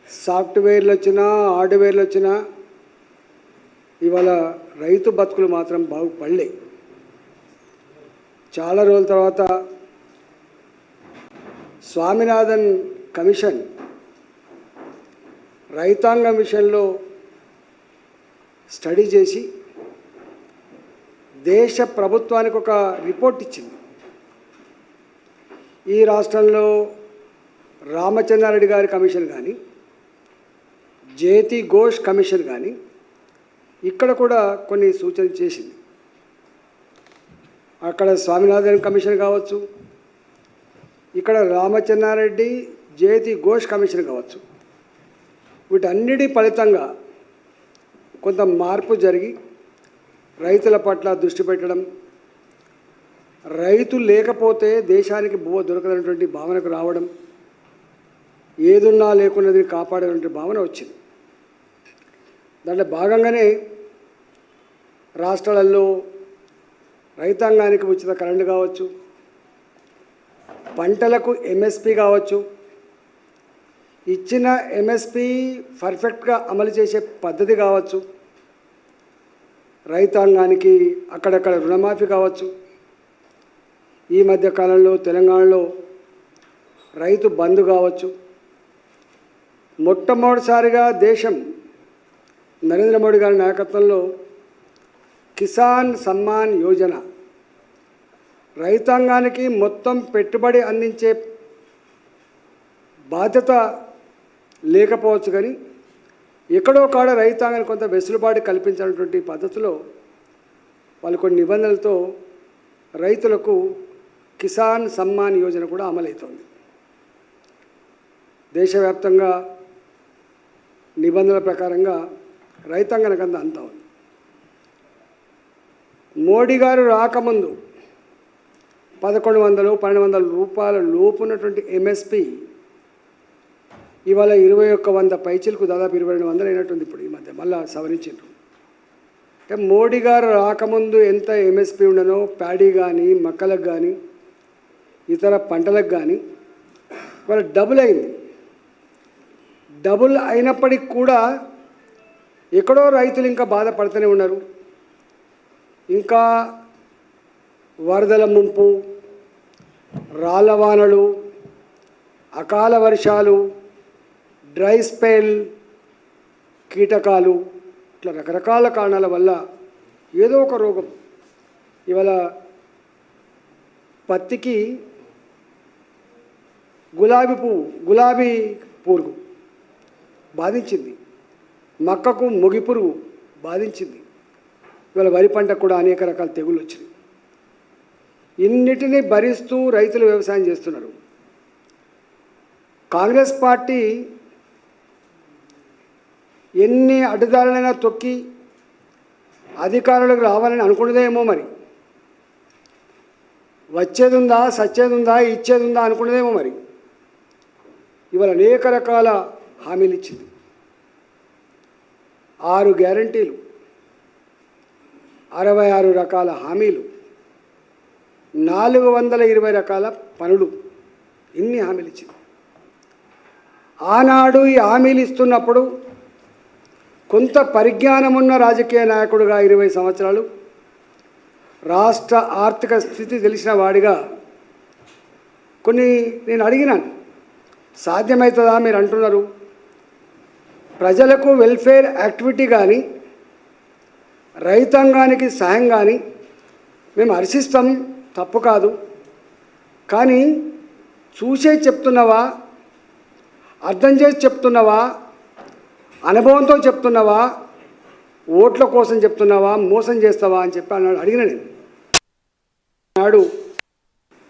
సాఫ్ట్వేర్లు వచ్చినా హార్డ్వేర్లు వచ్చినా ఇవాళ రైతు బతుకులు మాత్రం బాగుపడలే. చాలా రోజుల తర్వాత స్వామినాథన్ కమిషన్ రైతాంగం విషయంలో స్టడీ చేసి దేశ ప్రభుత్వానికి ఒక రిపోర్ట్ ఇచ్చింది. ఈ రాష్ట్రంలో రామచంద్రారెడ్డి గారి కమిషన్ కానీ, జేతి ఘోష్ కమిషన్ కానీ ఇక్కడ కూడా కొన్ని సూచనలు చేసింది. అక్కడ స్వామినాథన్ కమిషన్ కావచ్చు, ఇక్కడ రామచంద్రారెడ్డి జేతి ఘోష్ కమిషన్ కావచ్చు, వీటన్నిటి ఫలితంగా కొంత మార్పు జరిగి రైతుల పట్ల దృష్టి పెట్టడం, రైతు లేకపోతే దేశానికి బువ్వ దొరకదనేటువంటి భావనకు రావడం, ఏదున్నా లేకున్నది కాపాడేటువంటి భావన వచ్చింది. దాంట్లో భాగంగానే రాష్ట్రాలలో రైతాంగానికి ఉచిత కరెంటు కావచ్చు, పంటలకు ఎంఎస్పి కావచ్చు, ఇచ్చిన ఎంఎస్పి పర్ఫెక్ట్గా అమలు చేసే పద్ధతి కావచ్చు, రైతాంగానికి అక్కడక్కడ రుణమాఫీ కావచ్చు, ఈ మధ్య కాలంలో తెలంగాణలో రైతు బంధు కావచ్చు, మొట్టమొదటిసారిగా దేశం నరేంద్ర మోడీ గారి నాయకత్వంలో కిసాన్ సమ్మాన్ యోజన రైతాంగానికి మొత్తం పెట్టుబడి అందించే బాధ్యత లేకపోవచ్చు, కానీ ఎక్కడో కాడ రైతాంగానికి కొంత వెసులుబాటు కల్పించినటువంటి పద్ధతిలో వాళ్ళు కొన్ని నిబంధనలతో రైతులకు కిసాన్ సమ్మాన్ యోజన కూడా అమలవుతోంది. దేశవ్యాప్తంగా నిబంధనల ప్రకారంగా రైతాంగానికి అంతా ఉంది. మోడీ గారు రాకముందు 1100-1200 రూపాయల లోపు ఉన్నటువంటి ఎంఎస్పి ఇవాళ 2100 పైచీలకు దాదాపు 2200 అయినట్టుంది. ఇప్పుడు ఈ మధ్య మళ్ళీ సవరించారు. అంటే మోడీ గారు రాకముందు ఎంత ఎంఎస్పి ఉండనో ప్యాడీ కానీ, మక్కలకు కానీ, ఇతర పంటలకు కానీ ఇవాళ డబుల్ అయింది. డబుల్ అయినప్పటికీ కూడా ఎక్కడో రైతులు ఇంకా బాధపడుతూనే ఉన్నారు. ఇంకా వరదల ముంపు, రాళ్ళ వానలు, అకాల వర్షాలు, డ్రై స్పెల్, కీటకాలు, ఇట్లా రకరకాల కారణాల వల్ల ఏదో ఒక రోగం ఇవాళ పత్తికి గులాబీ పురుగు బాధించింది, మక్కకు మొగి పురుగు బాధించింది, ఇవాళ వరి పంటకు కూడా అనేక రకాల తెగుళ్ళు వచ్చినాయి. ఇన్నిటినీ భరిస్తూ రైతులు వ్యవసాయం చేస్తున్నారు. కాంగ్రెస్ పార్టీ ఎన్ని అడ్డుదారులైనా తొక్కి అధికారులకు రావాలని అనుకున్నదేమో, మరి వచ్చేది ఉందా, సచ్చేది ఉందా, ఇచ్చేది ఉందా అనుకున్నదేమో. మరి ఇవాళ అనేక రకాల హామీలు ఇచ్చింది. 6 గ్యారంటీలు, 66 రకాల హామీలు, 420 రకాల పనులు, ఇన్ని హామీలు ఇచ్చింది. ఆనాడు ఈ హామీలు ఇస్తున్నప్పుడు కొంత పరిజ్ఞానం ఉన్న రాజకీయ నాయకుడుగా 20 సంవత్సరాలు రాష్ట్ర ఆర్థిక స్థితి తెలిసిన వాడిగా కొన్ని నేను అడిగినాను, సాధ్యమవుతుందా? మీరు అంటున్నారు ప్రజలకు వెల్ఫేర్ యాక్టివిటీ కానీ, రైతాంగానికి సాయం కానీ మేము హర్షిస్తాం, తప్పు కాదు. కానీ చూసే చెప్తున్నావా, అర్థం చేసి చెప్తున్నావా, అనుభవంతో చెప్తున్నావా, ఓట్ల కోసం చెప్తున్నావా, మోసం చేస్తావా అని చెప్పి అన్నాడు. అడిగిన నేను నాడు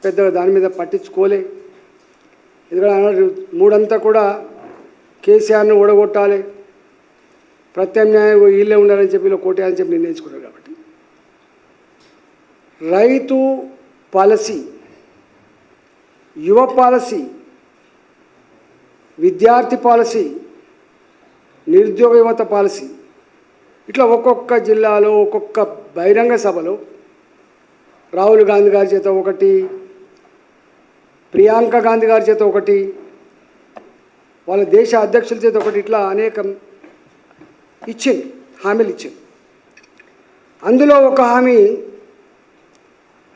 పెద్దగా దాని మీద పట్టించుకోలే. ఎందుకంటే అన్నాడు 3 కూడా కేసీఆర్ను ఓడగొట్టాలి, ప్రత్యామ్నాయం వీళ్ళే ఉండాలని చెప్పి ఇలా కోటేయాలని చెప్పి నిర్ణయించుకున్నారు. కాబట్టి రైతు పాలసీ, యువ పాలసీ, విద్యార్థి పాలసీ, నిరుద్యోగ యువత పాలసీ, ఇట్లా ఒక్కొక్క జిల్లాలో ఒక్కొక్క బహిరంగ సభలో రాహుల్ గాంధీ గారి చేత ఒకటి, ప్రియాంక గాంధీ గారి చేత ఒకటి, వాళ్ళ దేశ అధ్యక్షుల చేత ఒకటి ఇట్లా అనేక ఇచ్చింది, హామీలు ఇచ్చింది. అందులో ఒక హామీ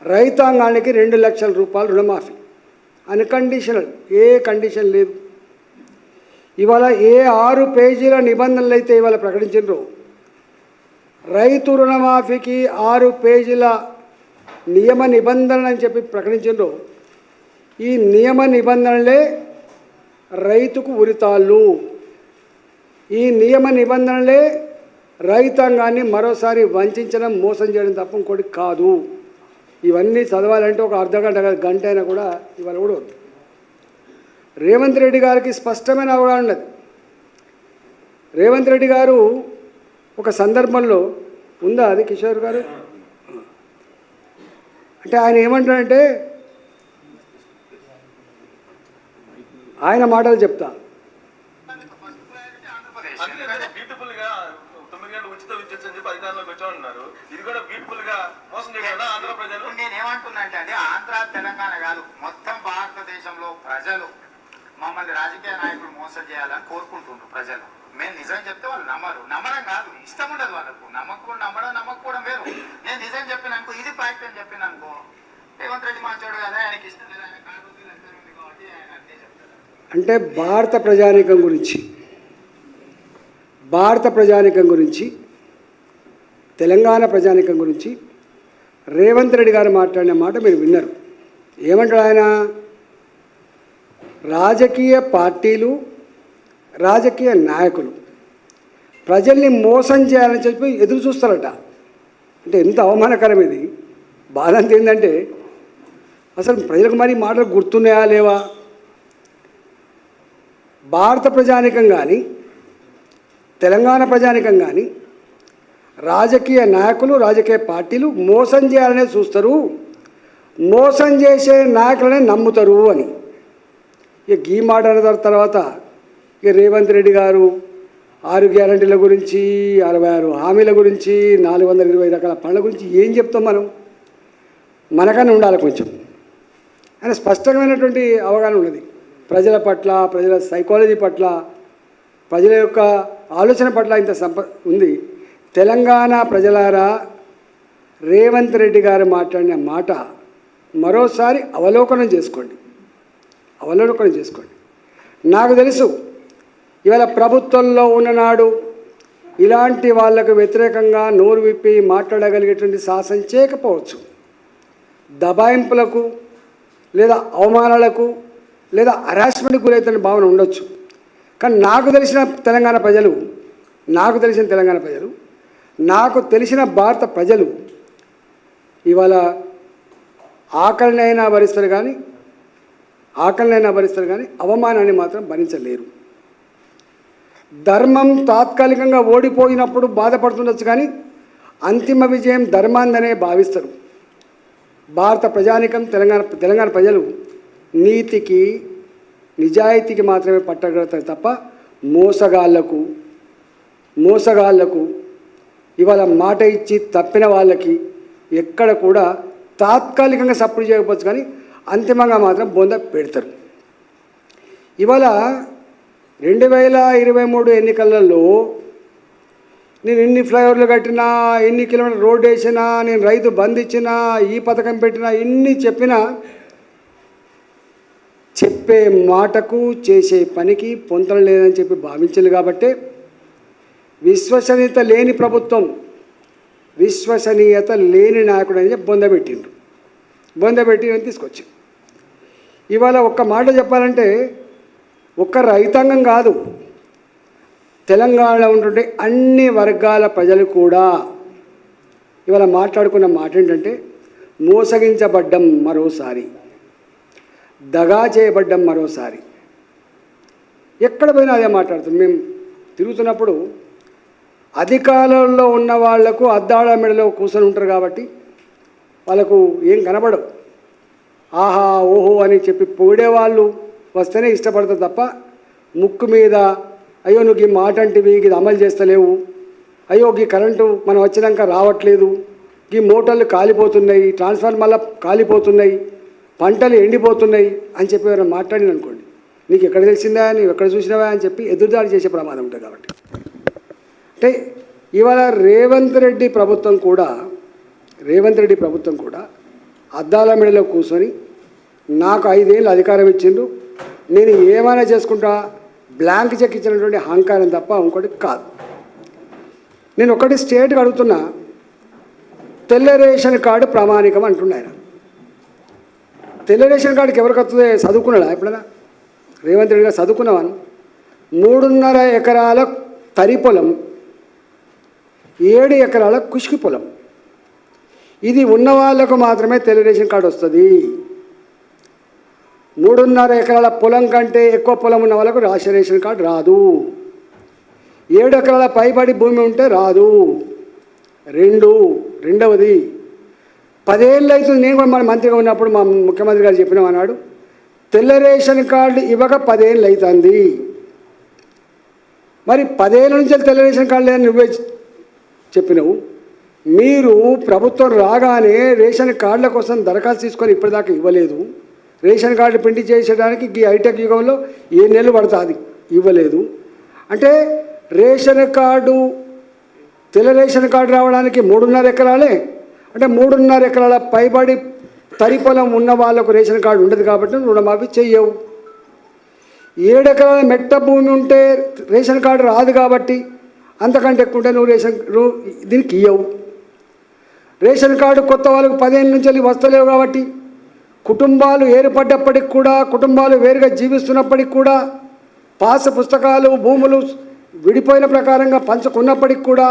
రైతాంగానికి 2 లక్షల రూపాయలు రుణమాఫీ అన్కండిషనల్, ఏ కండిషన్ లేదు. ఇవాళ ఏ 6 పేజీల నిబంధనలు అయితే ఇవాళ ప్రకటించారో, రైతు రుణమాఫీకి 6 పేజీల నియమ నిబంధనలు అని చెప్పి ప్రకటించారో, ఈ నియమ నిబంధనలే రైతుకు ఉరితాళ్ళు. ఈ నియమ నిబంధనలే రైతాంగాన్ని మరోసారి వంచడం, మోసం చేయడం తప్ప ఇంకోటి కాదు. ఇవన్నీ చదవాలంటే ఒక అర్ధగంట గంట అయినా కూడా ఇవాళ కూడా వద్దు. రేవంత్ రెడ్డి గారికి స్పష్టమైన అవగాహన ఉన్నది. రేవంత్ రెడ్డి గారు ఒక సందర్భంలో ఉందా అది కిషోర్ గారు, అంటే ఆయన ఏమంటాడంటే, ఆయన మాటలు చెప్తా. నేనేమంటున్నా అంటే ఆంధ్ర తెలంగాణ కాదు, మొత్తం భారతదేశంలో ప్రజలు మమ్మల్ని రాజకీయ నాయకులు మోసం చేయాలని కోరుకుంటుండ్రు. ప్రజలు మేము నిజం చెప్తే వాళ్ళు నమ్మడం కాదు, ఇష్టం ఉండదు వాళ్ళకు. నమ్మకపోవడం వేరు. నేను నిజం చెప్పినానుకో, ఇది ఫ్యాక్ట్ అని చెప్పినానుకో, రేవంత్ రెడ్డి మంచోడు కదా, ఆయనకి ఇష్టం లేదు, ఆయన కాదు కాబట్టి ఆయన అంతే చెప్తారు. అంటే భారత ప్రజానికం గురించి తెలంగాణ ప్రజానికం గురించి రేవంత్ రెడ్డి గారు మాట్లాడిన మాట మీరు విన్నారు. ఏమంటాడు ఆయన? రాజకీయ పార్టీలు, రాజకీయ నాయకులు ప్రజల్ని మోసం చేయాలని చెప్పి ఎదురు చూస్తారట. అంటే ఎంత అవమానకరం ఇది. బాధ అంత ఏంటంటే, అసలు ప్రజలకు మరి మాటలు గుర్తున్నాయా లేవా? భారత ప్రజానికం కానీ తెలంగాణ ప్రజానికం కానీ రాజకీయ నాయకులు, రాజకీయ పార్టీలు మోసం చేయాలనే చూస్తారు, మోసం చేసే నాయకులనే నమ్ముతారు అని. ఇక ఈ మాట అన్న తర్వాత ఇక రేవంత్ రెడ్డి గారు 6 గ్యారంటీల గురించి, 66 హామీల గురించి, 420 రకాల పనుల గురించి ఏం చెప్తాం మనం? మనకన్నా ఉండాలి కొంచెం. ఆయన స్పష్టమైనటువంటి అవగాహన ఉన్నది ప్రజల పట్ల, ప్రజల సైకాలజీ పట్ల, ప్రజల యొక్క ఆలోచన పట్ల ఇంత ఉంది. తెలంగాణ ప్రజలారా, రేవంత్ రెడ్డి గారు మాట్లాడిన మాట మరోసారి అవలోకనం చేసుకోండి. నాకు తెలుసు ఇవాళ ప్రభుత్వంలో ఉన్ననాడు ఇలాంటి వాళ్లకు వ్యతిరేకంగా నోరు విప్పి మాట్లాడగలిగేటువంటి సాహసం చేయకపోవచ్చు. దబాయింపులకు లేదా అవమానాలకు లేదా హరాస్మెంట్కి గురైతున్న భావన ఉండొచ్చు. కానీ నాకు తెలిసిన తెలంగాణ ప్రజలు, నాకు తెలిసిన భారత ప్రజలు ఇవాళ ఆకలినైనా భరిస్తారు కానీ అవమానాన్ని మాత్రం భరించలేరు. ధర్మం తాత్కాలికంగా ఓడిపోయినప్పుడు బాధపడుతుండొచ్చు, కానీ అంతిమ విజయం ధర్మాందనే భావిస్తారు. భారత ప్రజానికం, తెలంగాణ ప్రజలు నీతికి, నిజాయితీకి మాత్రమే పట్టగలుగుతారు తప్ప మోసగాళ్లకు ఇవాళ మాట ఇచ్చి తప్పిన వాళ్ళకి ఎక్కడ కూడా తాత్కాలికంగా సపోర్ట్ చేయకపోవచ్చు, కానీ అంతిమంగా మాత్రం బొంద పెడతారు. ఇవాళ 2023 ఎన్నికలలో నేను ఎన్ని ఫ్లైఓవర్లు కట్టినా, ఎన్ని కిలోమీటర్లు రోడ్డు వేసినా, నేను రైతు బంద్ ఇచ్చినా, ఈ పథకం పెట్టినా, ఎన్ని చెప్పినా చెప్పే మాటకు చేసే పనికి పొంతన లేదని చెప్పి భావించాలి. కాబట్టి విశ్వసనీయత లేని ప్రభుత్వం, విశ్వసనీయత లేని నాయకుడు అని చెప్పి బొందబెట్టి తీసుకొచ్చి ఇవాళ ఒక్క మాట చెప్పాలంటే, ఒక్క రైతాంగం కాదు, తెలంగాణలో ఉంటుంటే అన్ని వర్గాల ప్రజలు కూడా ఇవాళ మాట్లాడుకున్న మాట ఏంటంటే, మోసగించబడ్డం మరోసారి, దగా చేయబడ్డం మరోసారి. ఎక్కడ పోయినా అదే మాట్లాడుతుంది. మేము తిరుగుతున్నప్పుడు అధికారంలో ఉన్న వాళ్లకు అద్దాల మెడలో కూర్చొని ఉంటారు కాబట్టి వాళ్ళకు ఏం కనబడవు. ఆహా ఓహో అని చెప్పి పొగిడేవాళ్ళు వస్తేనే ఇష్టపడతారు తప్ప ముక్కు మీద అయ్యో నువ్వు ఈ మాట అంటివి, ఇది అమలు చేస్తలేవు, అయ్యో ఈ కరెంటు మనం వచ్చినాక రావట్లేదు, ఈ మోటార్లు కాలిపోతున్నాయి, ట్రాన్స్ఫార్మర్ల కాలిపోతున్నాయి, పంటలు ఎండిపోతున్నాయి అని చెప్పి ఎవరైనా మాట్లాడిన అనుకోండి, నీకు ఎక్కడ తెలిసిందా, నీవు ఎక్కడ చూసినావా అని చెప్పి ఎదురుదాడి చేసే ప్రమాదం ఉంటుంది. కాబట్టి అంటే ఇవాళ రేవంత్ రెడ్డి ప్రభుత్వం కూడా అద్దాల మెడలో కూర్చొని నాకు 5 ఏళ్ళు అధికారం ఇచ్చిండ్రు, నేను ఏమైనా చేసుకుంటా, బ్లాంక్ చెక్ ఇచ్చినటువంటి అహంకారం తప్ప ఇంకోటి కాదు. నేను ఒకటి స్టేట్కి అడుగుతున్నా, తెల్ల రేషన్ కార్డు ప్రామాణికం అంటున్నా ఆయన. తెల్ల రేషన్ కార్డుకి ఎవరికి వస్తుంది? చదువుకున్నాడా ఎప్పుడైనా? రేవంత్ రెడ్డి గారు చదువుకున్నావాను. 3.5 ఎకరాల తరి పొలం, 7 ఎకరాల కుష్కి పొలం, ఇది ఉన్న వాళ్ళకు మాత్రమే తెల్ల రేషన్ కార్డు వస్తుంది. 3.5 ఎకరాల పొలం కంటే ఎక్కువ పొలం ఉన్న వాళ్ళకు రేషన్ కార్డు రాదు. 7 ఎకరాల పైబడి భూమి ఉంటే రాదు. రెండవది 10 ఏళ్ళు అవుతుంది. నేను కూడా మన మంత్రిగా ఉన్నప్పుడు మా ముఖ్యమంత్రి గారు చెప్పినాం అన్నాడు, తెల్ల రేషన్ కార్డు ఇవ్వక 10 ఏళ్ళు అవుతుంది. మరి 10 ఏళ్ళ నుంచి తెల్ల రేషన్ కార్డు లేదని నువ్వే చెప్పినావు. మీరు ప్రభుత్వం రాగానే రేషన్ కార్డుల కోసం దరఖాస్తు తీసుకొని ఇప్పటిదాకా ఇవ్వలేదు. రేషన్ కార్డు ప్రింట్ చేసేయడానికి ఈ హైటెక్ యుగంలో 7 నెలలు పడుతుంది, ఇవ్వలేదు. అంటే రేషన్ కార్డు, తెల్ల రేషన్ కార్డు రావడానికి 3.5 ఎకరాలే, అంటే 3.5 ఎకరాల పైబడి తరి పొలం ఉన్న వాళ్ళకు రేషన్ కార్డు ఉండదు కాబట్టి రుణమాఫీ చెయ్యవు. 7 ఎకరాల మెట్ట భూమి ఉంటే రేషన్ కార్డు రాదు కాబట్టి అంతకంటే ఎక్కువ ఉంటే నువ్వు దీనికి ఇవ్వవు. రేషన్ కార్డు కొత్త వాళ్ళకు 10 ఏళ్ళ నుంచి వస్తలేవు కాబట్టి కుటుంబాలు ఏర్పడ్డప్పటికి కూడా, కుటుంబాలు వేరుగా జీవిస్తున్నప్పటికి కూడా, పాస్ పుస్తకాలు భూములు విడిపోయిన ప్రకారంగా పంచుకున్నప్పటికి కూడా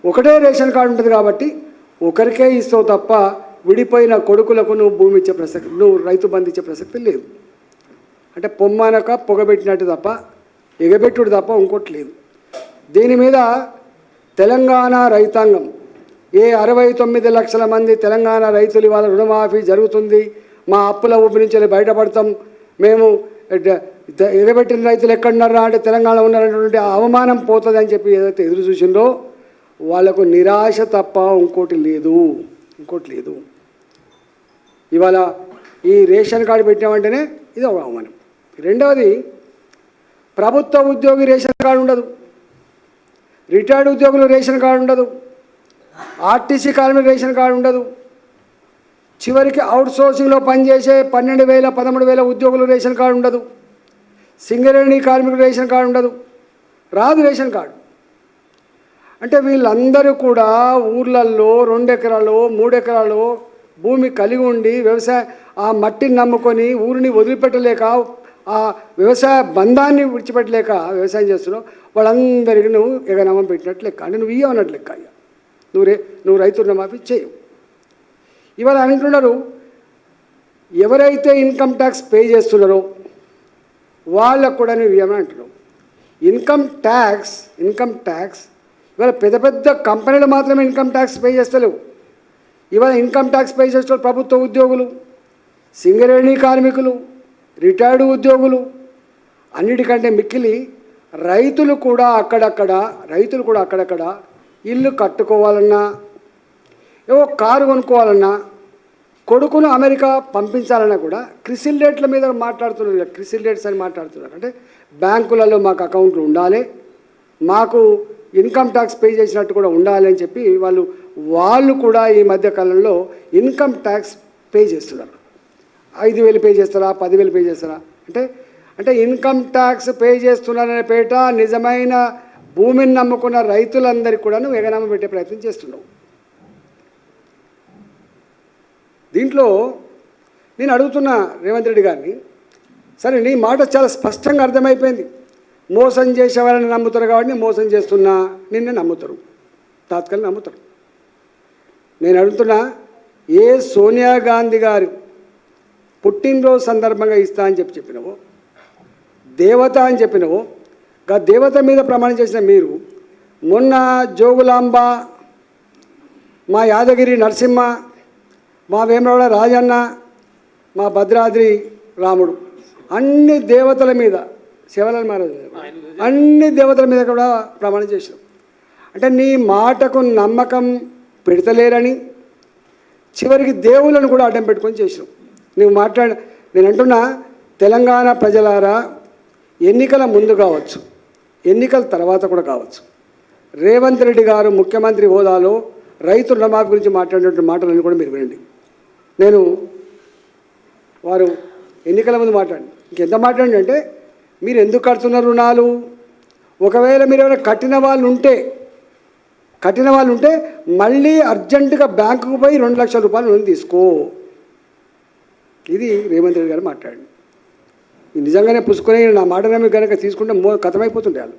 ఒకటే రేషన్ కార్డు ఉంటుంది కాబట్టి ఒకరికే ఇస్తావు తప్ప విడిపోయిన కొడుకులకు నువ్వు భూమి ఇచ్చే ప్రసక్తి, నువ్వు రైతు బంధు ఇచ్చే ప్రసక్తి లేదు. అంటే పొమ్మనక పొగబెట్టినట్టు తప్ప, ఎగబెట్టుడు తప్ప ఇంకోటి లేదు. దీని మీద తెలంగాణ రైతాంగం, ఏ 69 లక్షల మంది తెలంగాణ రైతులు ఇవాళ రుణమాఫీ జరుగుతుంది, మా అప్పుల ఊపి నుంచి బయటపడతాం, మేము ఎగబెట్టిన రైతులు ఎక్కడున్నారా అంటే తెలంగాణ ఉన్నారనేటువంటి అవమానం పోతుంది అని చెప్పి ఏదైతే ఎదురు చూసిందో వాళ్లకు నిరాశ తప్ప ఇంకోటి లేదు. ఇవాళ ఈ రేషన్ కార్డు పెట్టినామంటేనే ఇది ఒక అవమానం. రెండవది, ప్రభుత్వ ఉద్యోగి రేషన్ కార్డు ఉండదు, రిటైర్డ్ ఉద్యోగులు రేషన్ కార్డు ఉండదు, ఆర్టీసీ కార్మికులు రేషన్ కార్డు ఉండదు, చివరికి అవుట్సోర్సింగ్లో పనిచేసే 12,000 13,000 ఉద్యోగులు రేషన్ కార్డు ఉండదు, సింగరేణి కార్మికులు రేషన్ కార్డు ఉండదు, రాదు రేషన్ కార్డు. అంటే వీళ్ళందరూ కూడా ఊర్లల్లో 2 ఎకరాలు 3 ఎకరాలు భూమి కలిగి ఉండి ఆ మట్టిని నమ్ముకొని ఊరిని వదిలిపెట్టలేక, ఆ వ్యవసాయ బంధాన్ని విడిచిపెట్టలేక వ్యవసాయం చేస్తున్నావు. వాళ్ళందరికీ నువ్వు ఎగనామం పెట్టినట్లు లెక్క, అంటే నువ్వు ఇవ్వనట్లు లెక్క. నువ్వు రైతు రుణమాఫీ చేయవు. ఇవాళ అంటున్నారు, ఎవరైతే ఇన్కమ్ ట్యాక్స్ పే చేస్తున్నారో వాళ్ళకు కూడా నువ్వు ఇవ్వమని అంటున్నావు. ఇన్కమ్ ట్యాక్స్ ఇవాళ పెద్ద పెద్ద కంపెనీలు మాత్రమే ఇన్కమ్ ట్యాక్స్ పే చేస్తలేవు. ఇవాళ ఇన్కమ్ ట్యాక్స్ పే చేస్తున్న ప్రభుత్వ ఉద్యోగులు, సింగరేణి కార్మికులు, రిటైర్డ్ ఉద్యోగులు, అన్నిటికంటే మిక్కిలి రైతులు కూడా అక్కడక్కడ ఇల్లు కట్టుకోవాలన్నా, ఏవో కారు కొనుక్కోవాలన్నా, కొడుకును అమెరికా పంపించాలన్నా కూడా క్రిసిల్ రేట్ల మీద మాట్లాడుతున్నారు. క్రిసిల్ రేట్స్ అని మాట్లాడుతున్నారు. అంటే బ్యాంకులలో మాకు అకౌంట్లు ఉండాలి, మాకు ఇన్కమ్ ట్యాక్స్ పే చేసినట్టు కూడా ఉండాలి అని చెప్పి వాళ్ళు కూడా ఈ మధ్యకాలంలో ఇన్కమ్ ట్యాక్స్ పే చేస్తున్నారు. 5,000 పే చేస్తారా, 10,000 పే చేస్తారా? అంటే ఇన్కమ్ ట్యాక్స్ పే చేస్తున్నారనే పేట నిజమైన భూమిని నమ్ముకున్న రైతులందరికీ కూడా నువ్వు ఎగనామా పెట్టే ప్రయత్నం చేస్తున్నావు. దీంట్లో నేను అడుగుతున్నా రేవంత్ రెడ్డి గారిని, సరే నీ మాట చాలా స్పష్టంగా అర్థమైపోయింది, మోసం చేసేవాళ్ళని నమ్ముతారు కాబట్టి మోసం చేస్తున్నా నిన్ను నమ్ముతారు, తాత్కాలిక నమ్ముతారు. నేను అడుగుతున్నా, ఏ సోనియా గాంధీ గారు పుట్టినరోజు సందర్భంగా ఇస్తా అని చెప్పినవో, దేవత అని చెప్పినవో, దేవత మీద ప్రమాణం చేసిన మీరు మొన్న జోగులాంబ, మా యాదగిరి నరసింహ, మా వేమరాడ రాజన్న, మా భద్రాద్రి రాముడు, అన్ని దేవతల మీద, శివలాల్ మహారాజు అన్ని దేవతల మీద కూడా ప్రమాణం చేసినాం. అంటే నీ మాటకు నమ్మకం పెడతలేరని చివరికి దేవుళ్ళను కూడా అడ్డం పెట్టుకొని చేసినాం. నేను అంటున్నా, తెలంగాణ ప్రజలారా, ఎన్నికల ముందు కావచ్చు, ఎన్నికల తర్వాత కూడా కావచ్చు, రేవంత్ రెడ్డి గారు ముఖ్యమంత్రి హోదాలో రైతు రుణమాఫీ గురించి మాట్లాడినటువంటి మాటలన్నీ కూడా మీరు వినండి. నేను వారు ఎన్నికల ముందు మాట్లాడి ఇంకెంత మాట్లాడంటే, మీరు ఎందుకు కడుతున్నారు రుణాలు, ఒకవేళ మీరు ఏమైనా కట్టిన వాళ్ళు ఉంటే మళ్ళీ అర్జెంటుగా బ్యాంకుకు పోయి 2 లక్షల రూపాయలు లోన్ తీసుకో. ఇది రేవంత్ రెడ్డి గారు మాట్లాడండి. నిజంగానే పుసుకొని నా మాట నమ్మి కనుక తీసుకుంటే కథమైపోతుండే వాళ్ళు.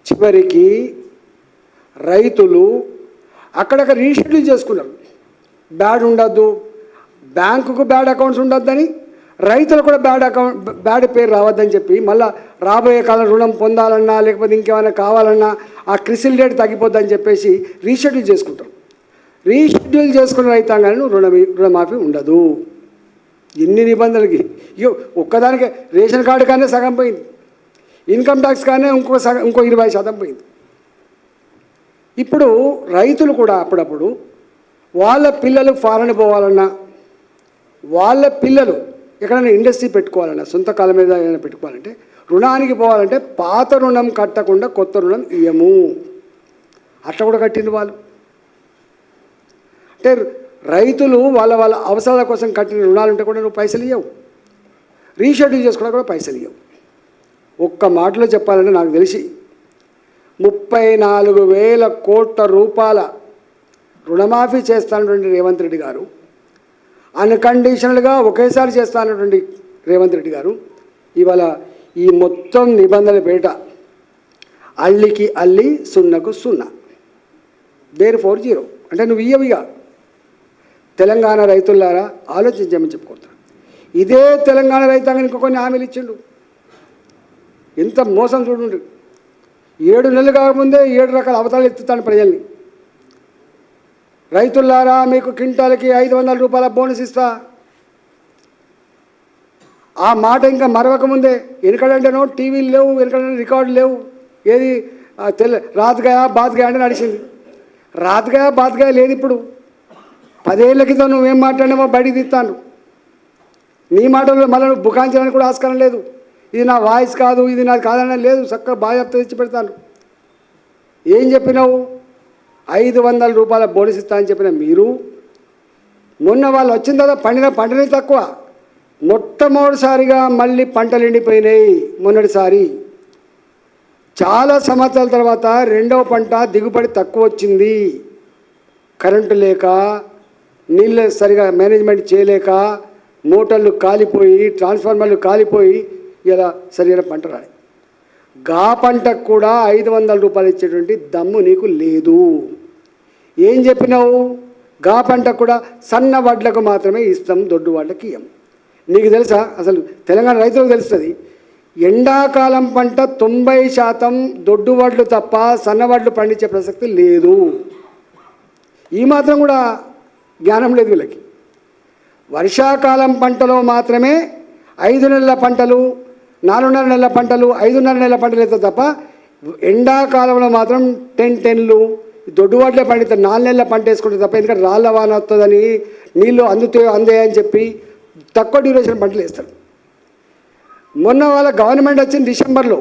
చివరికి రైతులు అక్కడక్కడ రీషెడ్యూల్ చేసుకున్నారు. బ్యాడ్ ఉండద్దు, బ్యాంకుకు బ్యాడ్ అకౌంట్స్ ఉండొద్దని, రైతులు కూడా బ్యాడ్ పేరు రావద్దని చెప్పి మళ్ళీ రాబోయే కాలం రుణం పొందాలన్నా లేకపోతే ఇంకేమైనా కావాలన్నా ఆ క్రిసిల్ రేట్ తగ్గిపోద్దని చెప్పేసి రీషెడ్యూల్ చేసుకుంటారు. రీషెడ్యూల్ చేసుకున్న రైతాంగాన్ని రుణమాఫీ ఉండదు. ఎన్ని నిబంధనలకి ఒక్కదానికే రేషన్ కార్డు కానీ సగం పోయింది, ఇన్కమ్ ట్యాక్స్ కానీ ఇంకో 20% పోయింది. ఇప్పుడు రైతులు కూడా అప్పుడప్పుడు వాళ్ళ పిల్లలు ఫారెన్ పోవాలన్నా, వాళ్ళ పిల్లలు ఎక్కడైనా ఇండస్ట్రీ పెట్టుకోవాలన్నా, సొంత కాళ్ళ మీద ఏదైనా పెట్టుకోవాలంటే, రుణానికి పోవాలంటే పాత రుణం కట్టకుండా కొత్త రుణం ఇయ్యము. అట్లా కూడా కట్టింది వాళ్ళు. అంటే రైతులు వాళ్ళ అవసరాల కోసం కట్టిన రుణాలు ఉంటే కూడా నువ్వు పైసలు ఇవ్వవు, రీషెడ్యూల్ చేసుకోవడం కూడా పైసలు ఇవ్వవు. ఒక్క మాటలో చెప్పాలంటే నాకు తెలిసి 34,000 కోట్ల రూపాయల రుణమాఫీ చేస్తానటువంటి రేవంత్ రెడ్డి గారు, అన్కండిషనల్గా ఒకేసారి చేస్తానటువంటి రేవంత్ రెడ్డి గారు ఇవాళ ఈ మొత్తం నిబంధనల పేట అల్లికి అల్లి సున్నకు సున్నా, దేర్ 0. అంటే నువ్వు ఇయ్యవిగా. తెలంగాణ రైతులారా ఆలోచించమని చెప్పుకుంటాను. ఇదే తెలంగాణ రైతాంగానికి కొన్ని హామీలు ఇచ్చిండు. ఎంత మోసం చూడండి. 7 నెలలు కాకముందే 7 రకాల అవతారాలు ఎత్తుతాను ప్రజల్ని. రైతులారా మీకు క్వింటాల్కి 500 రూపాయల బోనస్ ఇస్తా. ఆ మాట ఇంకా మరవకముందే, వెనకడంటేనో టీవీలు లేవు, వెనకడంటే రికార్డులు లేవు. ఏది రాత్గాయ బాత్గాయ అంటే నడిచింది. రాత్గాయ బాత్గాయ లేదు. ఇప్పుడు 10 ఏళ్ల క్రితం నువ్వేం మాట్లాడినామో బయటికి తీస్తాను. నీ మాటలు మళ్ళీ నువ్వు బుకాయించడానికి కూడా ఆస్కారం లేదు. ఇది నా వాయిస్ కాదు, ఇది నాది కాదనే లేదు. చక్కగా బాగా తెచ్చి పెడతాను. ఏం చెప్పినావు? 500 రూపాయల బోనస్ ఇస్తా అని చెప్పిన మీరు, మొన్న వాళ్ళు వచ్చిన తర్వాత పంటనే తక్కువ. మొట్టమొదటిసారిగా మళ్ళీ పంటలు ఎండిపోయినాయి. మొన్నటిసారి చాలా సంవత్సరాల తర్వాత 2వ పంట దిగుబడి తక్కువ వచ్చింది. కరెంటు లేక, నీళ్ళు సరిగా మేనేజ్మెంట్ చేయలేక, మోటార్లు కాలిపోయి, ట్రాన్స్ఫార్మర్లు కాలిపోయి ఇలా సరైన పంట రాలి. గా పంటకు కూడా 500 రూపాయలు ఇచ్చేటువంటి దమ్ము నీకు లేదు. ఏం చెప్పినావు? గా పంటకు కూడా సన్న వడ్లకు మాత్రమే ఇస్తాం, దొడ్డు వడ్లకి ఇయ్యం. నీకు తెలుసా? అసలు తెలంగాణ రైతులకు తెలుస్తుంది, ఎండాకాలం పంట 90% దొడ్డు వడ్లు తప్ప సన్న వడ్లు పండించే ప్రసక్తి లేదు. ఈ మాత్రం కూడా జ్ఞానం లేదు వీళ్ళకి. వర్షాకాలం పంటలో మాత్రమే 5 నెలల పంటలు, 4.5 నెలల పంటలు, 5.5 నెలల పంటలు అయితే తప్ప ఎండాకాలంలో మాత్రం 10 దొడ్డు వాటిలే పండిస్తారు. 4 నెలల పంట వేసుకుంటే తప్ప, ఎందుకంటే రాళ్ళ వాన వస్తుందని, నీళ్ళు అందాయని చెప్పి తక్కువ డ్యూరేషన్ పంటలు వేస్తారు. మొన్న వాళ్ళ గవర్నమెంట్ వచ్చింది డిసెంబర్లో,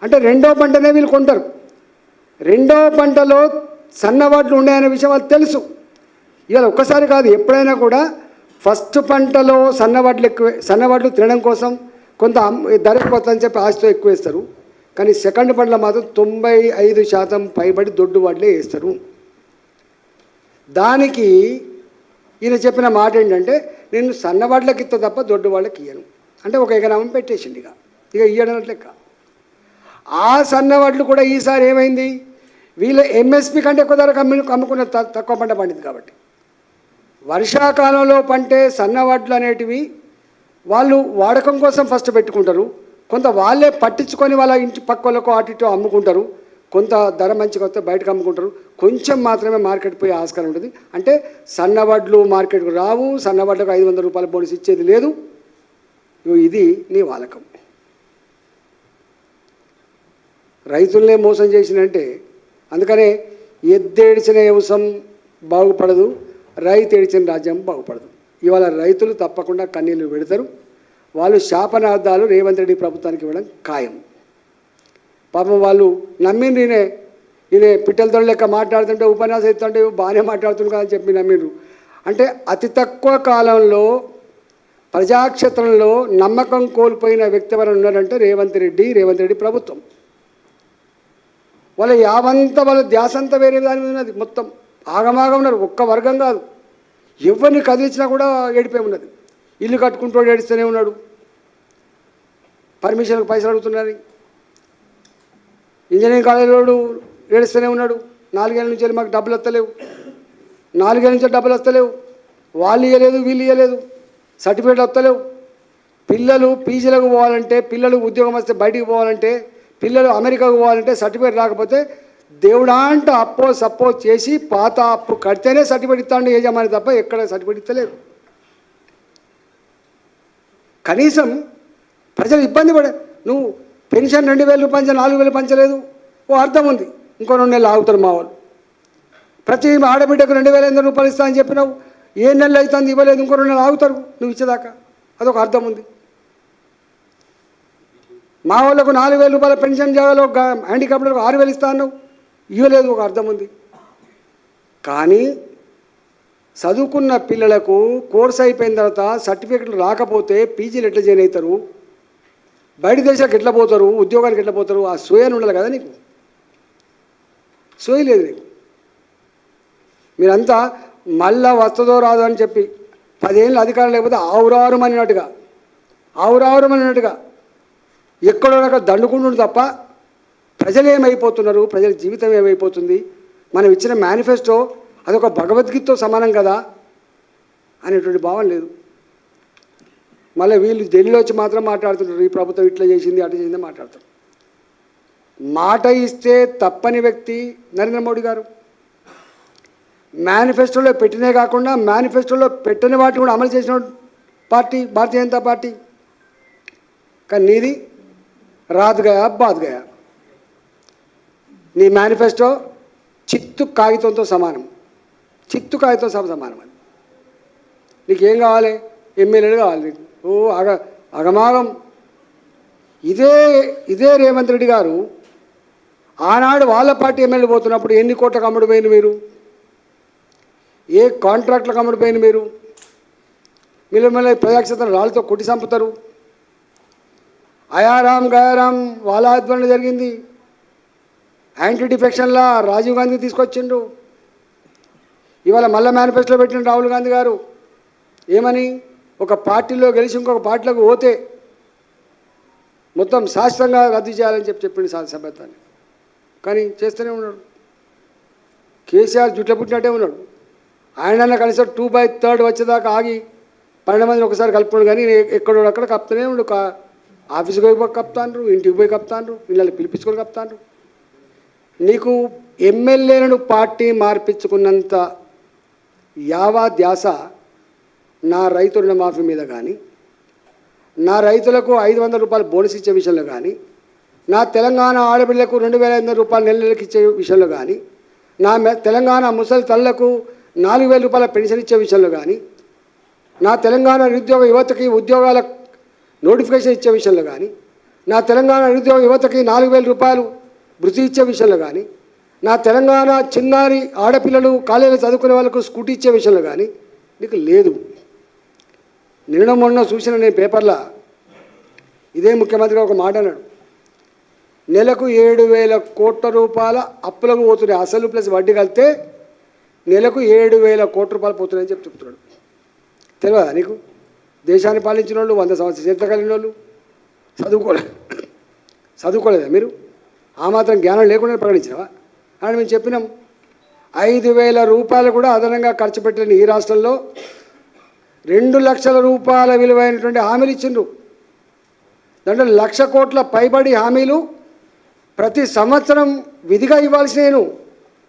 అంటే 2వ పంటనే వీళ్ళు కొంటారు. 2వ పంటలో సన్నవాట్లు ఉన్నాయనే విషయం వాళ్ళకి తెలుసు. ఇవాళ ఒక్కసారి కాదు, ఎప్పుడైనా కూడా ఫస్ట్ పంటలో సన్నవాట్లు తినడం కోసం కొంత ధర పోతుందని చెప్పి ఆశతో ఎక్కువ వేస్తారు. కానీ సెకండ్ పంటలో మాత్రం 95% పైబడి దొడ్డు వాటిలే వేస్తారు. దానికి ఈయన చెప్పిన మాట ఏంటంటే, నేను సన్నవాళ్ళకి ఇస్తా తప్ప దొడ్డు వాళ్ళకి ఇయ్యను అంటే ఒక ఎకరామం పెట్టేసింది. ఇక ఇయ్యడం లెక్క. ఆ సన్నవాళ్ళు కూడా ఈసారి ఏమైంది, వీళ్ళ ఎంఎస్పి కంటే ఎక్కువ ధరకు అమ్ముకున్న తక్కువ పంట పండింది. కాబట్టి వర్షాకాలంలో పంటే సన్నవడ్లు అనేటివి వాళ్ళు వాడకం కోసం ఫస్ట్ పెట్టుకుంటారు. కొంత వాళ్ళే పట్టించుకొని వాళ్ళ ఇంటి పక్కలకు అటు ఇటు అమ్ముకుంటారు. కొంత ధర మంచిగా వస్తే బయటకు అమ్ముకుంటారు. కొంచెం మాత్రమే మార్కెట్ పోయే ఆస్కారం ఉంటుంది. అంటే సన్నవడ్లు మార్కెట్కు రావు, సన్నవడ్లకు 500 రూపాయల బోనస్ ఇచ్చేది లేదు. ఇది నీ వాలకం. రైతులనే మోసం చేసినంటే, అందుకనే ఎద్దేడిచిన వ్యవసాయం బాగుపడదు, రైతు ఏడిచిన రాజ్యం బాగుపడదు. ఇవాళ రైతులు తప్పకుండా కన్నీళ్ళు పెడతారు. వాళ్ళు శాపనార్థాలు రేవంత్ రెడ్డి ప్రభుత్వానికి ఇవ్వడం ఖాయం. పాపం వాళ్ళు నమ్మిండ్రు. ఈయన పిట్టలతో లెక్క మాట్లాడుతుంటే ఉపన్యాసం ఇస్తుంటే బాగానే మాట్లాడుతుంది కదా అని చెప్పి నమ్మిండ్రు. అంటే అతి తక్కువ కాలంలో ప్రజాక్షేత్రంలో నమ్మకం కోల్పోయిన వ్యక్తి ఎవరైనా ఉన్నారంటే రేవంత్ రెడ్డి ప్రభుత్వం. వాళ్ళ యావంతా వాళ్ళ ధ్యాస అంతా వేరే దాని మీద ఉన్నది. మొత్తం ఆగమాగం ఉన్నారు. ఒక్క వర్గం కాదు, ఎవరిని కదిలించినా కూడా ఏడిపోయి ఉన్నది. ఇల్లు కట్టుకుంటూ ఏడుస్తూనే ఉన్నాడు, పర్మిషన్కి పైసలు అడుగుతున్నారని. ఇంజనీరింగ్ కాలేజీలోడు ఏడుస్తూనే ఉన్నాడు, 4 ఏళ్ళ నుంచి మాకు డబ్బులు వస్తలేవు, 4 ఏళ్ళ నుంచి డబ్బులు వస్తలేవు, వాళ్ళు ఇవ్వలేదు వీళ్ళు ఇవ్వలేదు, సర్టిఫికేట్ వస్తలేవు. పిల్లలు పీజీలకు పోవాలంటే, పిల్లలు ఉద్యోగం వస్తే బయటికి పోవాలంటే, పిల్లలు అమెరికాకు పోవాలంటే సర్టిఫికేట్ రాకపోతే దేవుడాంట అప్పో సప్పో చేసి పాత అప్పు కడితేనే సర్టిఫికేట్ ఇస్తాడు యజమాని, తప్ప ఎక్కడ సర్టిఫికేట్ ఇస్తలేదు. కనీసం ప్రజలు ఇబ్బంది పడే, నువ్వు పెన్షన్ 2000 రూపాయలు 4000 పంచలేదు, ఓ అర్థం ఉంది, ఇంకో 2 నెలలు ఆగుతారు మా వాళ్ళు. ప్రతి ఆడబిడ్డకు 2500 రూపాయలు ఇస్తా అని చెప్పినావు, 7 నెలలు అవుతుంది ఇవ్వలేదు, ఇంకో 2 నెలలు ఆగుతారు నువ్వు ఇచ్చేదాకా, అదొక అర్థం ఉంది. మా వాళ్ళకు 4000 రూపాయల పెన్షన్ జాగాలో హ్యాండిక్యాప్లకు 6000 ఇస్తా అన్నావు, ఇవ్వలేదు, ఒక అర్థం ఉంది. కానీ చదువుకున్న పిల్లలకు కోర్స్ అయిపోయిన తర్వాత సర్టిఫికెట్లు రాకపోతే పీజీలు ఎట్లా జాయిన్ అవుతారు, బయట దేశాలకు ఎట్లా పోతారు, ఉద్యోగానికి ఎట్లా పోతారు, ఆ సోయని ఉండాలి కదా నీకు. సోయి లేదు నీకు. మీరంతా మళ్ళా వస్తుందో రాదో అని చెప్పి 10 ఏళ్ళు అధికారం లేకపోతే ఆవురారుమన్నట్టుగా ఎక్కడో అక్కడ దండుకుంటుంది తప్ప ప్రజలు ఏమైపోతున్నారు, ప్రజల జీవితం ఏమైపోతుంది, మనం ఇచ్చిన మేనిఫెస్టో అదొక భగవద్గీతతో సమానం కదా అనేటువంటి భావం లేదు. మళ్ళీ వీళ్ళు ఢిల్లీలో వచ్చి మాత్రం మాట్లాడుతుంటారు, ఈ ప్రభుత్వం ఇట్లా చేసింది అట్లా చేసింది మాట్లాడతారు. మాట ఇస్తే తప్పని వ్యక్తి నరేంద్ర మోడీ గారు. మేనిఫెస్టోలో పెట్టినే కాకుండా మేనిఫెస్టోలో పెట్టని వాటిని కూడా అమలు చేసిన పార్టీ భారతీయ జనతా పార్టీ. కానీ నీది రాత్ గయా బాత్ గయా. నీ మేనిఫెస్టో చిత్తు కాగితంతో సమానం, చిత్తు కాగితం సమానం. అది నీకేం కావాలి, ఎమ్మెల్యేలు కావాలి నీకు, ఓ అగమాగం. ఇదే రేవంత్ రెడ్డి గారు ఆనాడు వాళ్ళ పార్టీ ఎమ్మెల్యే పోతున్నప్పుడు ఎన్ని కోట్లకు అమ్ముడుపోయింది మీరు, ఏ కాంట్రాక్ట్లకు అమ్ముడుపోయింది మీరు, మిమ్మల్ని ప్రజాక్షేత్రం రాళ్ళతో కొట్టి చంపుతారు. అయారాం గయారాం వాళ్ళ ఆధ్వర్యంలో జరిగింది. యాంటీ డిఫెక్షన్లా రాజీవ్ గాంధీ తీసుకొచ్చిండు. ఇవాళ మళ్ళీ మేనిఫెస్టోలో పెట్టిన రాహుల్ గాంధీ గారు ఏమని, ఒక పార్టీలో గెలిచి ఇంకొక పార్టీలోకి పోతే మొత్తం శాశ్వతంగా రద్దు చేయాలని చెప్పిండు సభ్యత్వాన్ని. కానీ చేస్తూనే ఉన్నాడు. కేసీఆర్ జుట్ల పుట్టినట్టే ఉన్నాడు. ఆయన కనీసం 2/3 వచ్చేదాకా ఆగి 12 మందిని ఒకసారి కలుపుకోండు. కానీ ఎక్కడో అక్కడ కప్తూనే ఉండు. ఆఫీస్కి పోయి కప్తాండ్రు, ఇంటికి పోయి కప్తాండ్రు, పిల్లల్ని పిలిపించుకొని కప్తాండ్రు. నీకు ఎమ్మెల్యేలను పార్టీ మార్పించుకున్నంత యావా ధ్యాస నా రైతు రుణమాఫీ మీద కానీ, నా రైతులకు 500 రూపాయలు బోనస్ ఇచ్చే విషయంలో కానీ, నా తెలంగాణ ఆడపిల్లకు 2500 రూపాయలు నెలకి ఇచ్చే విషయంలో కానీ, నా తెలంగాణ ముసలి తల్లకు 4000 రూపాయల పెన్షన్ ఇచ్చే విషయంలో కానీ, నా తెలంగాణ నిరుద్యోగ యువతకి ఉద్యోగాల నోటిఫికేషన్ ఇచ్చే విషయంలో కానీ, నా తెలంగాణ నిరుద్యోగ యువతకి 4000 రూపాయలు వృత్తి ఇచ్చే విషయంలో కానీ, నా తెలంగాణ చిన్నారి ఆడపిల్లలు కాలేజీలో చదువుకునే వాళ్ళకు స్కూటీ ఇచ్చే విషయంలో కానీ నీకు లేదు. నిన్న మొన్న చూసిన నేను పేపర్లో ఇదే ముఖ్యమంత్రిగా ఒక మాట అన్నాడు, నెలకు 7,000 కోట్ల రూపాయల అప్పులకు పోతున్నాయి, అసలు ప్లస్ వడ్డీ కలిస్తే నెలకు 7,000 కోట్ల రూపాయలు పోతున్నాయని చెప్తున్నాడు. తెలియదా నీకు? దేశాన్ని పాలించిన వాళ్ళు, 100 సంవత్సరాల చరిత్ర కలిగిన వాళ్ళు చదువుకోలేదా మీరు? ఆ మాత్రం జ్ఞానం లేకుండా ప్రకటించినవా అని మేము చెప్పినాం. 5,000 రూపాయలు కూడా అదనంగా ఖర్చు పెట్టిన ఈ రాష్ట్రంలో 2 లక్షల రూపాయల విలువైనటువంటి హామీలు ఇచ్చిండ్రు. దాంట్లో 1,00,000 కోట్ల పైబడి హామీలు ప్రతి సంవత్సరం విధిగా ఇవ్వాల్సిన, నేను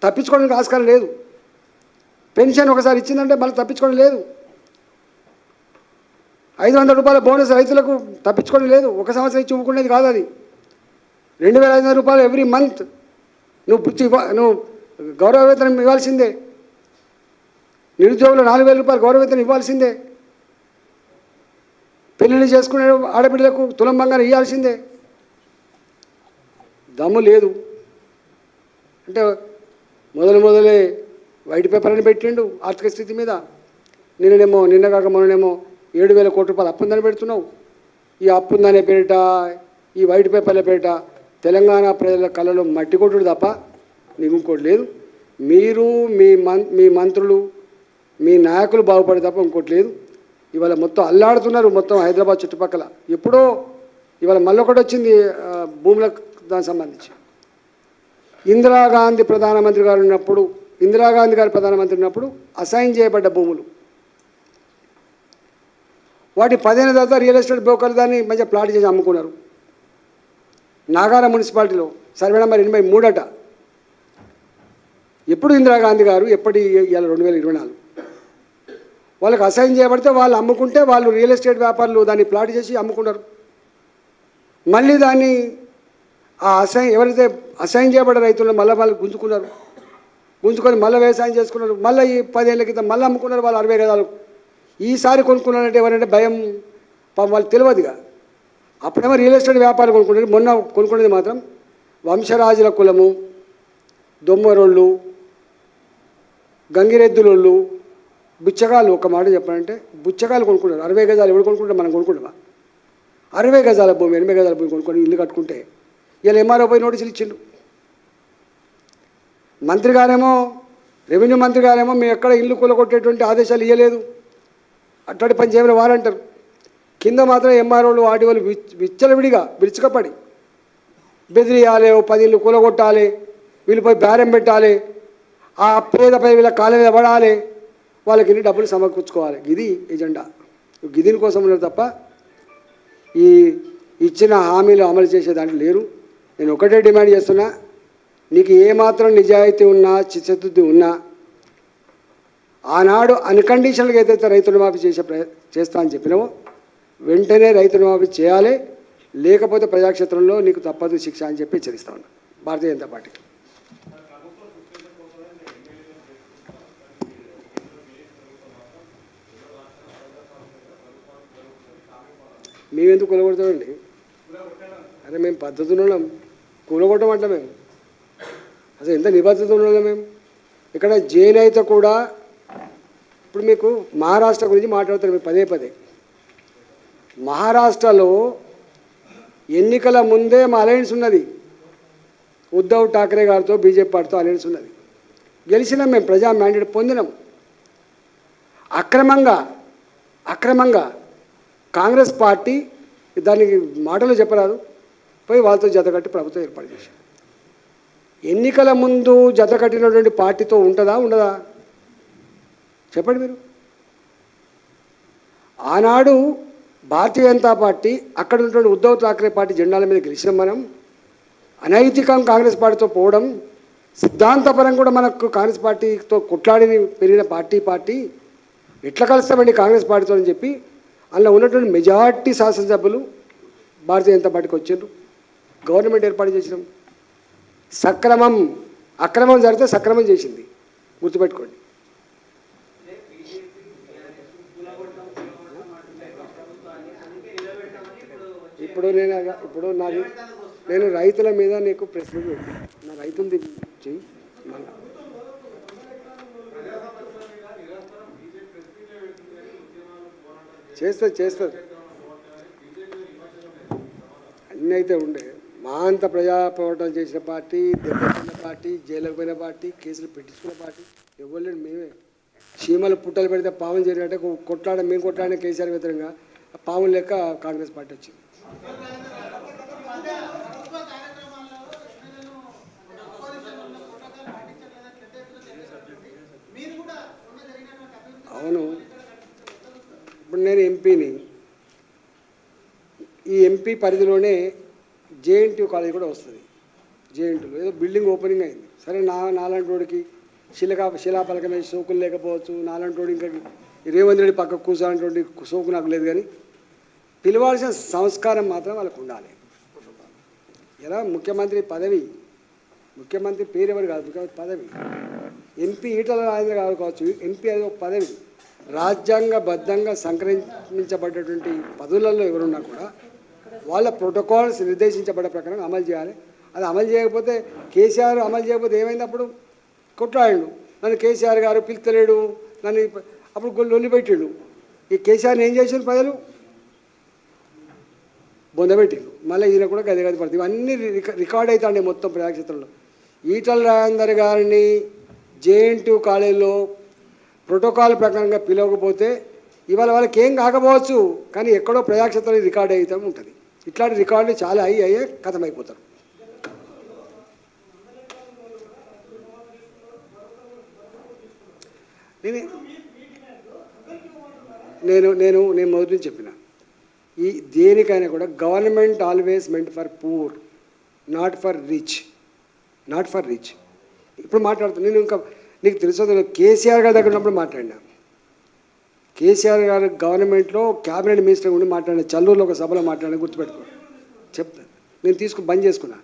తప్పించుకోవడానికి ఆస్కారం లేదు. పెన్షన్ ఒకసారి ఇచ్చిందంటే మళ్ళీ తప్పించుకోవడం లేదు. 500 రూపాయల బోనస్ రైతులకు తప్పించుకోవడం లేదు. ఒక సంవత్సరం ఇచ్చి ఊరుకునేది కాదు అది. 2,500 రూపాయలు ఎవ్రీ మంత్ నువ్వు గౌరవ వేతనం ఇవ్వాల్సిందే. నిరుద్యోగులు 4,000 రూపాయలు గౌరవ వేతనం ఇవ్వాల్సిందే. పెళ్ళిళ్ళు చేసుకునే ఆడబిడ్డలకు తులం బంగారం ఇవ్వాల్సిందే. దమ్ము లేదు అంటే మొదలే వైట్ పేపర్ అని పెట్టిండు ఆర్థిక స్థితి మీద. నిన్న కాక మొన్ననేమో 7,000 కోట్ల రూపాయలు అప్పుందని పెడుతున్నావు. ఈ అప్పుందనే పేరిట, ఈ వైట్ పేపర్ల పేరిట తెలంగాణ ప్రజల కళ్ళలో మట్టి కొట్టుడు తప్ప నీకు ఇంకోటి లేదు. మీరు మీ మంత్రులు మీ నాయకులు బాగుపడే తప్ప ఇంకోటి లేదు. ఇవాళ మొత్తం అల్లాడుతున్నారు మొత్తం హైదరాబాద్ చుట్టుపక్కల. ఎప్పుడో ఇవాళ మళ్ళొకటి వచ్చింది భూములకు దానికి సంబంధించి. ఇందిరాగాంధీ గారు ప్రధానమంత్రి ఉన్నప్పుడు అసైన్ చేయబడ్డ భూములు, వాటి 10 ఏళ్ళ తర్వాత రియల్ ఎస్టేట్ బ్రోకర్లు దాన్ని మంచిగా ప్లాట్ చేసి అమ్ముకున్నారు. నాగార మున్సిపాలిటీలో సర్వే నెంబర్ 83 అట. ఎప్పుడు ఇందిరాగాంధీ గారు ఇవాళ 2024 వాళ్ళకి అసైన్ చేయబడితే వాళ్ళు అమ్ముకుంటే వాళ్ళు రియల్ ఎస్టేట్ వ్యాపారులు దాన్ని ప్లాట్ చేసి అమ్ముకున్నారు. మళ్ళీ దాన్ని ఎవరైతే అసైన్ చేయబడ్డ రైతులను మళ్ళీ వాళ్ళు గుంజుకొని మళ్ళీ వ్యవసాయం చేసుకున్నారు. మళ్ళీ ఈ 10 ఏళ్ళ క్రితం మళ్ళీ అమ్ముకున్నారు వాళ్ళు 60 గజాలు. ఈసారి కొనుక్కున్నారంటే ఎవరంటే భయం వాళ్ళు తెలియదుగా. అప్పుడేమో రియల్ ఎస్టేట్ వ్యాపారం కొనుక్కున్నారు. మొన్న కొనుక్కునేది మాత్రం వంశరాజుల కులము, దొమ్మరోళ్ళు, గంగిరెద్దులోళ్ళు, బుచ్చగాళ్ళు. ఒక మాట చెప్పాలంటే బుచ్చగాళ్ళు కొనుక్కున్నారు 60 గజాలు. ఎవరు కొనుక్కుంటే మనం కొనుక్కుంటామా? 60 గజాల భూమి 8 గజాల భూమి కొనుక్కొని ఇల్లు కట్టుకుంటే ఇలా ఎంఆర్ఓ పోయి నోటీసులు ఇచ్చిండు. రెవెన్యూ మంత్రి గారేమో మేము ఎక్కడ ఇల్లు కూలగొట్టేటువంటి ఆదేశాలు ఇవ్వలేదు, అట్టడి పని చేయమని వారంటారు. కింద మాత్రం ఎంఆర్ఓలు ఆర్డీఓలు విరుచుకపడి బెదిరియాలి, 10 ఇల్లు కూలగొట్టాలి, వీళ్ళిపోయి బేరం పెట్టాలి, ఆ పేదపై వీళ్ళ కాళ్ళ మీద పడాలి, వాళ్ళకి ఇన్ని డబ్బులు సమకూర్చుకోవాలి. ఇది ఎజెండా. దీని కోసం ఉన్నారు తప్ప ఈ ఇచ్చిన హామీలు అమలు చేసే దాంట్లో లేరు. నేను ఒకటే డిమాండ్ చేస్తున్నా, నీకు ఏమాత్రం నిజాయితీ ఉన్నా చిత్తశుద్ధి ఉన్నా ఆనాడు అన్కండిషనల్గా ఏదైతే రైతు రుణమాఫీ చేస్తా అని చెప్పినావో వెంటనే రైతు రుణమాఫీ చేయాలి, లేకపోతే ప్రజాక్షేత్రంలో నీకు తప్పదు శిక్ష అని చెప్పి హెచ్చరిస్తా ఉన్నా భారతీయ జనతా పార్టీ. మేమెందుకు కూలగొడతామండి? అరే మేము పద్ధతులు ఉన్నాం, కూలగొట్టమంటా మేము. అసలు ఎంత నిబద్ధత ఉన్నాం మేము. ఇక్కడ జైన్ కూడా ఇప్పుడు మీకు మహారాష్ట్ర గురించి మాట్లాడుతారు మీరు పదే. మహారాష్ట్రలో ఎన్నికల ముందే మా అలయన్స్ ఉన్నది, ఉద్ధవ్ ఠాక్రే గారితో బీజేపీ పార్టీతో అలయన్స్ ఉన్నది. గెలిచినాం మేము, ప్రజా మ్యాండేట్ పొందినాం. అక్రమంగా కాంగ్రెస్ పార్టీ దానికి మాటలు చెప్పరాదు పోయి వాళ్ళతో జతకట్టి ప్రభుత్వం ఏర్పాటు చేశారు. ఎన్నికల ముందు జత కట్టినటువంటి పార్టీతో ఉండదా? చెప్పండి మీరు. ఆనాడు భారతీయ జనతా పార్టీ అక్కడ ఉన్నటువంటి ఉద్ధవ్ ఠాక్రే పార్టీ జెండాల మీద గెలిచినాం మనం. అనైతికం కాంగ్రెస్ పార్టీతో పోవడం, సిద్ధాంతపరంగా కూడా మనకు కాంగ్రెస్ పార్టీతో కొట్లాడి పెరిగిన పార్టీ ఎట్లా కలుస్తామండి కాంగ్రెస్ పార్టీతో అని చెప్పి అందులో ఉన్నటువంటి మెజార్టీ శాసనసభ్యులు భారతీయ జనతా పార్టీకి వచ్చారు. గవర్నమెంట్ ఏర్పాటు చేసినాం. అక్రమం జరిగితే సక్రమం చేసింది, గుర్తుపెట్టుకోండి. ఇప్పుడు నేను రైతుల మీద నీకు ప్రశ్న పెట్టి నా రైతులు చెయ్యి మళ్ళా చేస్తారు అన్నీ అయితే ఉండే. మా అంత ప్రజా పోరాటం చేసిన పార్టీ, దెబ్బతిన్న పార్టీ, జైలుకు పోయిన పార్టీ, కేసులు పెట్టించుకున్న పార్టీ ఎవరు లేడు. మేమే చీమలు పుట్టలు పెడితే పాములు చేరినట్టే మేము కొట్లాడిన కేసీఆర్ వ్యతిరేకంగా పాములు లెక్క కాంగ్రెస్ పార్టీ వచ్చింది. అవును, ఇప్పుడు నేను ఎంపీని. ఈ ఎంపీ పరిధిలోనే జేఎన్టీ కాలేజ్ కూడా వస్తుంది. జేఎన్టీలో ఏదో బిల్డింగ్ ఓపెనింగ్ అయింది. సరే నాలాంటి వాడికి శిలాపలకమే సోకులు లేకపోవచ్చు, నాలాంటి వాడు ఇంకా రేవంత్ రెడ్డి పక్క కూర్చోనటువంటి సోకు నాకు లేదు. కానీ పిలవాల్సిన సంస్కారం మాత్రం వాళ్ళకు ఉండాలి. ఎలా ముఖ్యమంత్రి పదవి, ముఖ్యమంత్రి పేరు ఎవరు కాదు, ముఖ్యమంత్రి పదవి. ఎంపీ ఈటల రాజేంద్ర గారు కావచ్చు, ఎంపీ అది ఒక పదవి. రాజ్యాంగబద్ధంగా సంక్రమించబడ్డటువంటి పదవులలో ఎవరున్నా కూడా వాళ్ళ ప్రోటోకాల్స్ నిర్దేశించబడ్డ ప్రకారం అమలు చేయాలి. అది అమలు చేయకపోతే కేసీఆర్ అమలు చేయకపోతే ఏమైంది? అప్పుడు కొట్లాడిండు, నన్ను కేసీఆర్ గారు పిలుస్తలేడు, నన్ను అప్పుడు లొల్లి పెట్టిండు. ఈ కేసీఆర్ని ఏం చేసారు ప్రజలు? బొందబెట్టిండు. మళ్ళీ ఈయన కూడా గది పడుతుంది. ఇవన్నీ రికార్డ్ అవుతాయండి మొత్తం ప్రజాక్షేత్రంలో. ఈటల రాజేందర్ గారిని JNTU కాలేజీలో ప్రోటోకాల్ ప్రకారంగా పిలవకపోతే ఇవాళ వాళ్ళకి ఏం కాకపోవచ్చు, కానీ ఎక్కడో ప్రజాక్షేత్రంలో రికార్డ్ అవుతూ ఉంటుంది. ఇట్లాంటి రికార్డులు చాలా అయ్యే కథమైపోతారు. నేను మొదటి నుంచి చెప్పిన ఈ దేనికైనా కూడా government always meant for poor, not for rich. ఇప్పుడు మాట్లాడుతాను నేను. ఇంకా నీకు తెలుసో కేసీఆర్ గారి దగ్గర ఉన్నప్పుడు మాట్లాడినా. కేసీఆర్ గారు గవర్నమెంట్లో క్యాబినెట్ మినిస్టర్ ఉండి మాట్లాడిన, చల్లూరులో ఒక సభలో మాట్లాడిన, గుర్తుపెట్టుకో చెప్తాను. నేను బంద్ చేసుకున్నా.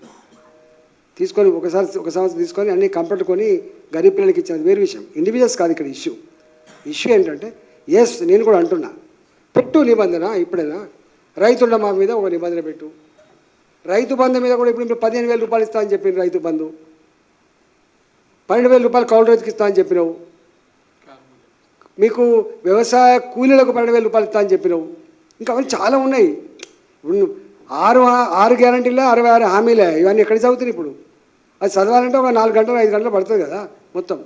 తీసుకొని ఒక సంవత్సరం తీసుకొని అన్ని కంప్యూటర్ కొని గరీబ్ పిల్లలకి ఇచ్చినది వేరే విషయం. ఇండివిజువల్స్ కాదు ఇక్కడ ఇష్యూ ఏంటంటే, ఎస్ నేను కూడా అంటున్నా, పెట్టు నిబంధన. ఇప్పుడైనా రైతుల మా మీద ఒక నిబంధన పెట్టు. రైతు బంధు మీద కూడా ఇప్పుడు 15,000 రూపాయలు ఇస్తా అని చెప్పింది. రైతు బంధు 12,000 రూపాయలు కౌలు రైతుకి ఇస్తా అని చెప్పినావు. మీకు వ్యవసాయ కూలీలకు 12,000 రూపాయలు ఇస్తా అని చెప్పినావు. ఇంకా అవన్నీ చాలా ఉన్నాయి. 6 గ్యారంటీలే, 66 హామీలే. ఇవన్నీ ఎక్కడ చదువుతున్నాయి ఇప్పుడు? అది చదవాలంటే ఒక 4 గంటలు 5 గంటలు పడుతుంది కదా మొత్తం.